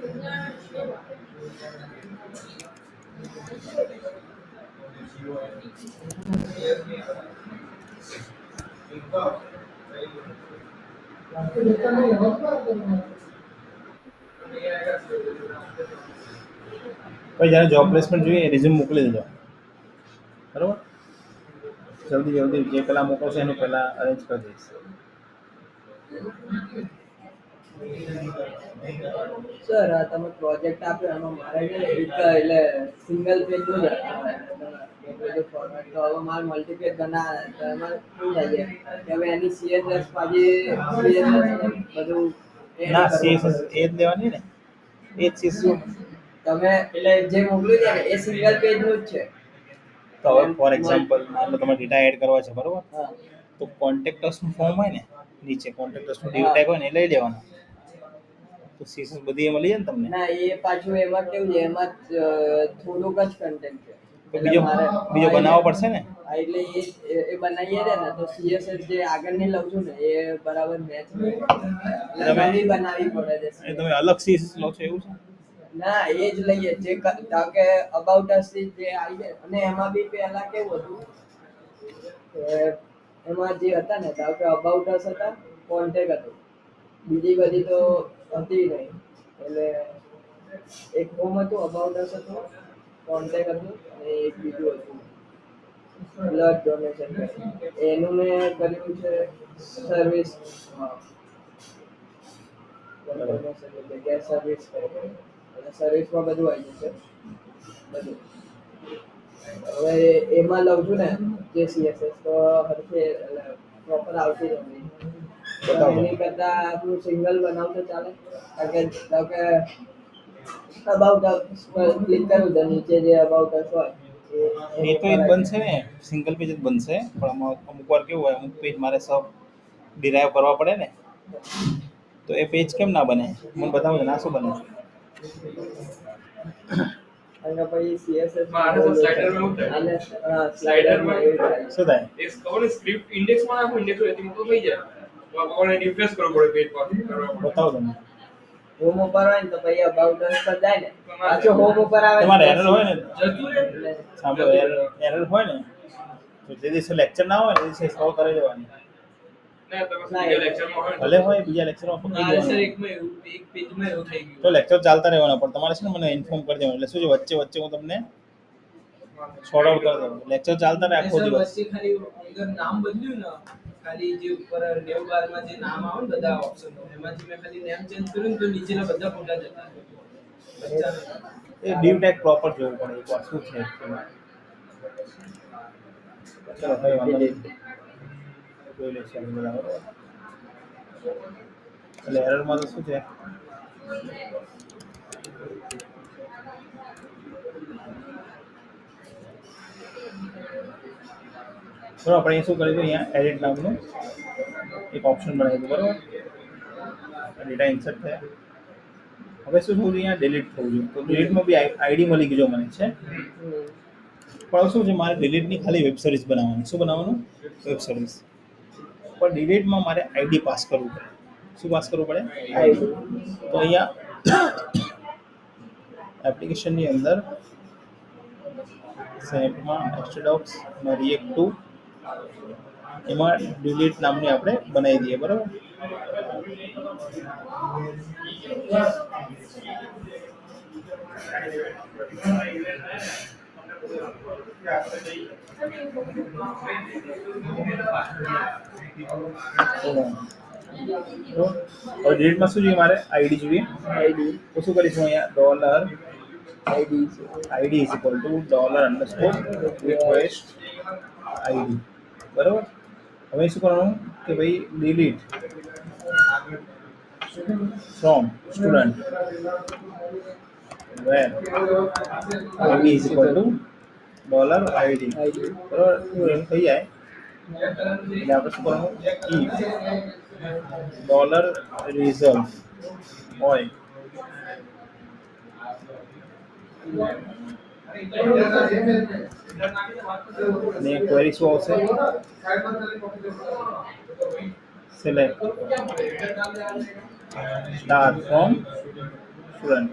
પછી જ્યારે job placement જોઈએ રિઝ્યુમ મોકલી દેજો, બરાબર? જલ્દી જલ્દી જે પહેલાં મોકલશે એનું પહેલાં અરેન્જ કરી દઈશ. સર તમે પ્રોજેક્ટ આપ્યો એમાં મારે છે ને એક એટલે સિંગલ પેજનું જ હતું ફોર્મેટ. તો હવે મારે મલ્ટીપેજ બનાવવાના તો એમાં શું થાય છે કે હવે એની CSS પાછી બધું ના, સીએસએસ એ જ લેવાની ને, એ જ સીએસએસ. તમે એટલે જે મોકલ્યું છે ને એ સિંગલ પેજનું જ છે. તો હવે ફોર એક્ઝામ્પલ તમારે ડેટા એડ કરવા છે, બરાબર? હા. તો કોન્ટેક્ટર્સનું ફોર્મ હોય ને, નીચે કોન્ટેક્ટર્સનું ડીવ ટેગ હોય ને એ લઈ લેવાનું. તો સીએસએસ બધી એમાં લઈ જાય ને તમને. ના, એ પાછું એમાં કેવું છે, એમાં થોડુંક જ કન્ટેન્ટ છે. તો બીજો બનાવવો પડશે ને. હા, એટલે એ બનાવીએ છે ને તો CSS જે આગળની લઉં છું ને એ બરાબર મેચ નવી બનાવવી પડે છે. એ તમે અલગ સીએસએસ લો છો એવું છે? ના, એ જ લઈએ જે કે અબાઉટ અસ જે આવી જાય. અને એમાં બી પહેલા કેવું હતું એમાં જે હતા ને કે અબાઉટ અસ હતા, કોન્ટેક્ટ હતું, બીજી બધી તો હતી નહીં. એટલે એક હોમ હતું, અબાઉટ અસ હતું, કોન્ટેક્ટ હતું અને એક બીજું હતું બ્લડ ડોનેશન. એનું મેં કર્યું છે સર્વિસ. સર્વિસમાં બધું આવી જશે બધું. હવે એમાં લઉં છું ને જે CSS તો હરખે પ્રોપર આવતી નથી. એની કરતા આપણું સિંગલ બનાવતો ચાલે. કારણ કે અબાઉટ ક્લિક કરું તો નીચે જે અબાઉટ અસ હોય એ તો એ જ બનશે ને, સિંગલ પેજ જ બનશે. પણ અમુક વાર કેવું હોય, અમુક પેજ મારે સબ ડિરાઈવ કરવા પડે ને, તો એ પેજ કેમ ના બને? મને બતાવો ને, ના શું બને? અને પછી CSS મારે તો સ્લાઇડરમાં એવું થાય. અને સ્લાઇડરમાં એવું થાય. શું થાય? એક ખબર સ્ક્રિપ્ટ ઇન્ડેક્સમાં નાખું, ઇન્ડેક્સ હોય એથી મોટો થઈ જાય. તો આપણે રિફ્રેશ કરવું પડે પેજ પર કરવા પડે. બતાવો તમે. હોમ ઉપર હોય ને તો પછી અબાઉટ અસ પર જાય ને, પાછો હોમ ઉપર આવે તમારે એરર હોય ને, જતું રહે. સાંભળો, એરર હોય ને તો જે દિવસે લેક્ચર ના હોય ને એ દિવસે સોલ્વ કરી દેવાની. ના, તમે બીજા લેક્ચરમાં હોય ભલે હોય, બીજા લેક્ચરમાં પકડી સર દેવાનું. એકમાં એવું એક પેજમાં એવું થઈ ગયું. તો લેક્ચર ચાલતા રહેવાના, પણ તમારે છે ને મને ઇન્ફોર્મ કરી દેવાનું. એટલે શું છે, વચ્ચે વચ્ચે હું તમને શોર્ટ આઉટ કરી દઉં. લેક્ચર ચાલતા રહે આખો દિવસ. વચ્ચે ખાલી અંદર નામ બદલ્યું ને, ખાલી જે ઉપર નેવ બારમાં જે નામ આવે ને બધા ઓપ્શન એમાંથી મેં ખાલી નેમ ચેન્જ કર્યું ને તો નીચેના બધા ફોટા જતા એ ડીવ ટેગ પ્રોપર જોવું પડે એકવાર શું છે actually. ચલો કઈ વાંધો નહીં, જોઈ લઈશું આપણે બરાબર. એટલે એરરમાં તો શું છે, બરાબર? આપણે અહીં શું કરીશું, અહીંયા એડિટ નામનું એક ઓપ્શન બનાવીશું, બરાબર? ડેટા ઇન્સર્ટ થયા. હવે શું થવું જોઈએ, અહીંયા ડિલીટ થવું જોઈએ. તો ડિલીટમાં બી આઈડી મળી ગઈ જો મને છે. પણ શું છે, મારે ડિલીટની ખાલી વેબ સર્વિસ બનાવવાની. શું બનાવવાનું? Web service. પણ ડિલીટમાં મારે આઈડી પાસ કરવું પડે. શું પાસ કરવું પડે? આઈડી. તો અહીંયા એપ્લિકેશનની અંદર સેટમાં એક્સ્ટ્રાડોક્સ અને રિએક્ટ 2 એમાં ડિલીટ નામની આપણે બનાવી દઈએ, બરાબર? હવે ડિલીટમાં શું જોઈએ, મારે આઈડી જોઈએ. આઈડી તો શું કરીશું, અહીંયા dollar ID is equal to $_request ID, બરાબર? હવે શું કરવાનું કે ભાઈ delete from student where id is equal to $id, બરાબર? એમ થઈ જાય એટલે આપણે શું કરવાનું, if $result હોય અને ક્વેરી શું આવશે, સિલેક્ટ સ્ટાર ફ્રોમ સ્ટુડન્ટ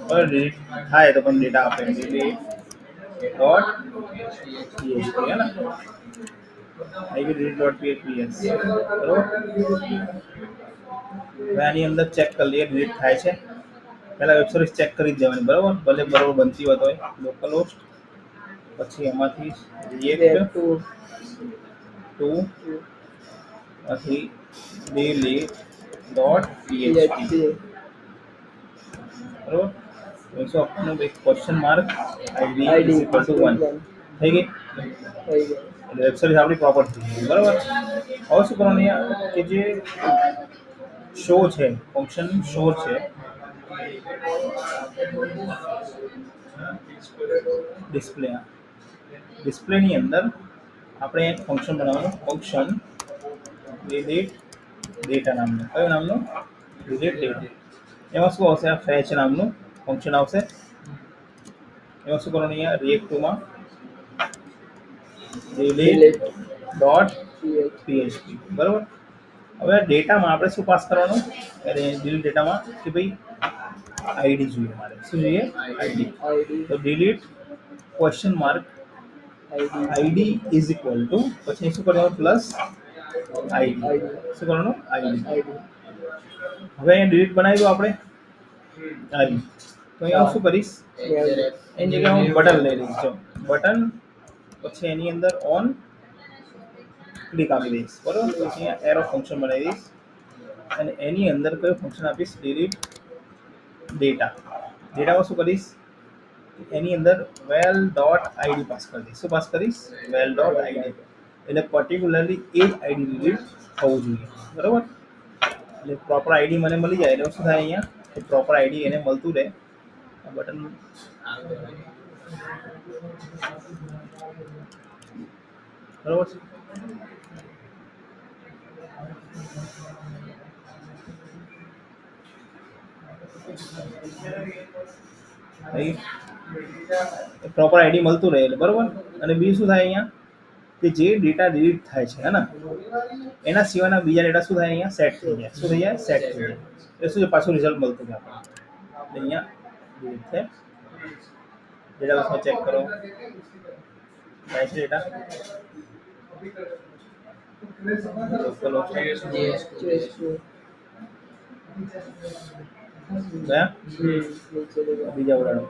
બરાબર ડિલીટ થાય તો પણ ડેટા આપે ડિલીટ ડોટ પીએચપી હે ને આવી ગયું ડિલીટ ડોટ પીએચપી યસ બરાબર હવે આની અંદર ચેક કરી લઈએ ડિલીટ થાય છે પહેલા વેબ સર્વિસ ચેક કરી જ દેવાની બરાબર ભલે બરાબર બનતી હોય તો લોકલ હોસ્ટ પછી એમાંથી રિએક્ટ ટુ પછી delete ડોટ પીએચપી બરાબર તો આપણને એક question mark ID ID is equal to 1 થઈ ગઈ થઈ ગયો. એટલે વેબ સર્વિસ આપણી પ્રોપર થઈ ગઈ બરાબર હવે શું કરવાનું અહીંયા કે જે શો છે ફંક્શન શો છે ડિસ્પ્લેની અંદર આપણે એક ફંક્શન બનાવવાનું ફંક્શન delete ડેટા નામનું કયું નામનું delete data એમાં શું આવશે આ ફેચ નામનું ફંક્શન આવશે એમાં શું કરવાનું અહીંયા react ટુમાં delete ડોટ php બરાબર હવે ડેટામાં આપણે શું પાસ કરવાનું અરે delete ડેટામાં કે ભાઈ આઈડી જોઈએ મારે શું જોઈએ આઈડી આઈડી તો delete question mark ID is equal to પછી શું કરવાનું પ્લસ આઈડી શું કરવાનું આઈડી આઈડી હવે અહીંયા ડિલીટ બનાવી દો આપણે આઈડી તો અહીંયા શું કરીશ એની જગ્યાએ હું બટન લઈ લઈશ જો બટન પછી એની અંદર ઓન ક્લિક આપી દઈશ બરાબર પછી અહીંયા એરો ફંક્શન બનાવી દઈશ અને એની અંદર કયું ફંક્શન આપીશ ડિલીટ ડેટામાં શું કરીશ એની અંદર વેલ ડોટ આઈડી પાસ કરી દઈશ શું પાસ કરીશ વેલ ડોટ આઈડી એટલે પર્ટિક્યુલરલી એ જ આઈડી ડિલીટ થવું જોઈએ બરાબર એટલે પ્રોપર આઈડી મને મળી જાય એટલે શું થાય અહીંયા કે પ્રોપર આઈડી એને મળતું રહે આ બટન બરાબર છે પ્રોપર આઈડી મળતું રહે એટલે બરાબર અને બીજું શું થાય અહીંયા કે જે ડેટા ડિલીટ થાય છે હે ને એના સિવાયના બીજા ડેટા શું થાય અહીંયા સેટ થઈ જાય શું થઈ જાય સેટ થઈ જાય એટલે શું છે પાછું રિઝલ્ટ મળતું જાય આપણને એટલે અહીંયા ડિલીટ થાય ડેટા બસમાં ચેક કરો થાય છે ડેટા લોકલ હોસ્ટ ગયા બીજા ઉડાડો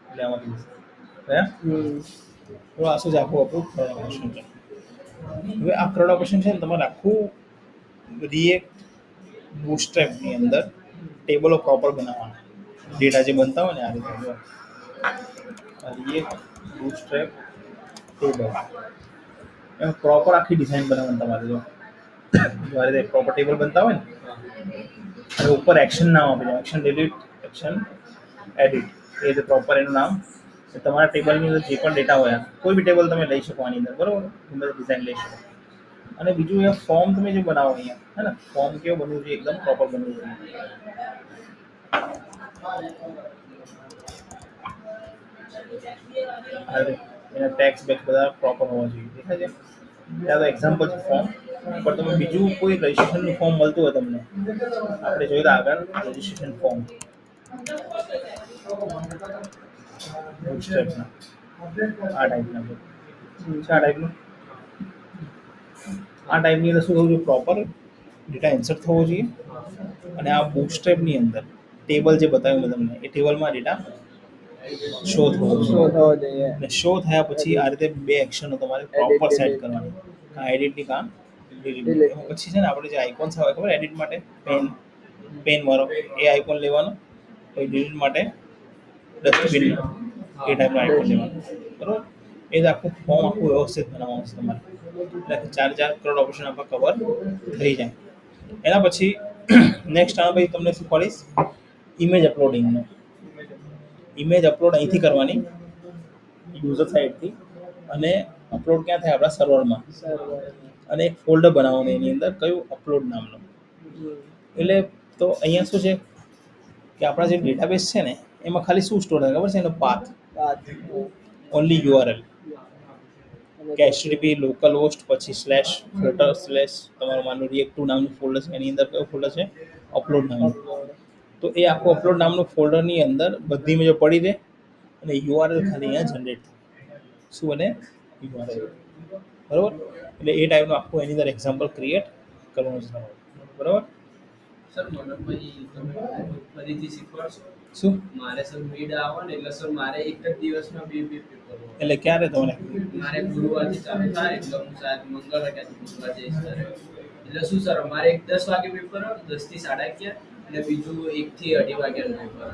એટલે આમાંથી ગયા તો આ શું છે આખું આપણું થર્ડ ઓપરેશન છે હવે આ થર્ડ ઓપરેશન છે ને તમારે આખું રિએક્ટ બૂટસ્ટ્રેપની અંદર ટેબલો પ્રોપર બનાવવાના ડેટા જે બનતા હોય ને આ રીતે જો રિએક્ટ બૂટસ્ટ્રેપ ટેબલ એમાં પ્રોપર આખી ડિઝાઇન બનાવવાની તમારે જો આ રીતે પ્રોપર ટેબલ બનતા હોય ને અને ઉપર એક્શન નામ આપી દો એક્શન ડિલીટ એક્શન એડિટ એ રીતે પ્રોપર એનું નામ તમારા ટેબલની અંદર જે પણ ડેટા હોય કોઈ બી ટેબલ તમે લઈ શકો આની અંદર બરાબર તમે ડિઝાઇન લઈ શકો અને બીજું એ ફોર્મ તમે જે બનાવો અહીંયા હે ને ફોર્મ કેવું બનવું જોઈએ એકદમ પ્રોપર બનવું જોઈએ એના ટેક્સ બેક્સ બધા પ્રોપર હોવા જોઈએ દેખાય છે ત્યાં તો એક્ઝામ્પલ છે ફોર્મ પણ તમે બીજું કોઈ રજિસ્ટ્રેશનનું ફોર્મ મળતું હોય તમને આપણે જોઈએ તો આગળ રજિસ્ટ્રેશન ફોર્મ બૂટસ્ટ્રેપના આ ટાઈપના છે આ ટાઈપનું આ ટાઈપની અંદર શું થવું જોઈએ પ્રોપર ડેટા ઇન્સર્ટ થવો જોઈએ અને આ બૂટસ્ટ્રેપની અંદર ટેબલ જે બતાવ્યું મેં તમને એ ટેબલમાં ડેટા શો થવો જોઈએ અને શો થયા પછી આ રીતે બે એક્શનો તમારે પ્રોપર સેટ કરવાની આ એડિટની કામ ડિલીટ પછી છે ને આપણે જે આઇકોન્સ આવે ખબર એડિટ માટે પેન વાળો એ આઇકોન લેવાનો પછી ડિલીટ માટે ડસ્ટબિન એ ટાઈપનો આઇકોન લેવાનો બરાબર એ જ આખું ફોર્મ આખું વ્યવસ્થિત બનાવવાનું છે તમારે એટલે 4 કરોડ ઓપરેશન આપણા કવર થઈ જાય એના પછી નેક્સ્ટ આ ભાઈ તમને શીખવાડીશ ઇમેજ અપલોડિંગનું ઇમેજ અપલોડ અહીંથી કરવાની યુઝર સાઇડથી અને અપલોડ ક્યાં થાય આપણા સર્વરમાં અને એક ફોલ્ડર બનાવવાનું એની અંદર કયું અપલોડ નામનું એટલે તો અહીંયા શું છે કે આપણા જે ડેટાબેઝ છે ને એમાં ખાલી શું સ્ટોર થાય ખબર છે એનો પાથ ઓનલી યુઆરએલ કે HTTP લોકલ હોસ્ટ પછી સ્લેશ ફ્લટર સ્લેશ તમારું માનું react2 નામનું ફોલ્ડર છે એની અંદર કયું ફોલ્ડર છે અપલોડ નામનું. upload. તો એ આખું અપલોડ નામનું ફોલ્ડરની અંદર બધીમાં જો પડી રહે અને URL ખાલી અહીંયા જનરેટ થાય. શું બને URL. બરાબર, એટલે એ ટાઈપનું આખું એની અંદર એક્ઝામ્પલ ક્રિએટ કરવાનું છે તમારે. બરાબર. સર મને પછી તમે ફરીથી શીખવાડશો? શું મારે સર મિડ આવે ને એટલે સર મારે એક જ દિવસમાં બે પેપર એટલે ક્યારે તમને મારે ગુરુવારથી ચાલુ થાય એટલે હું શાયદ મંગળવાર કે બુધવાર જઈશ સર. એટલે શું સર અમારે એક 10 વાગે પેપર 10 થી 11:30 અને બીજું 1 થી 2:30 વાગ્યાનું પેપર.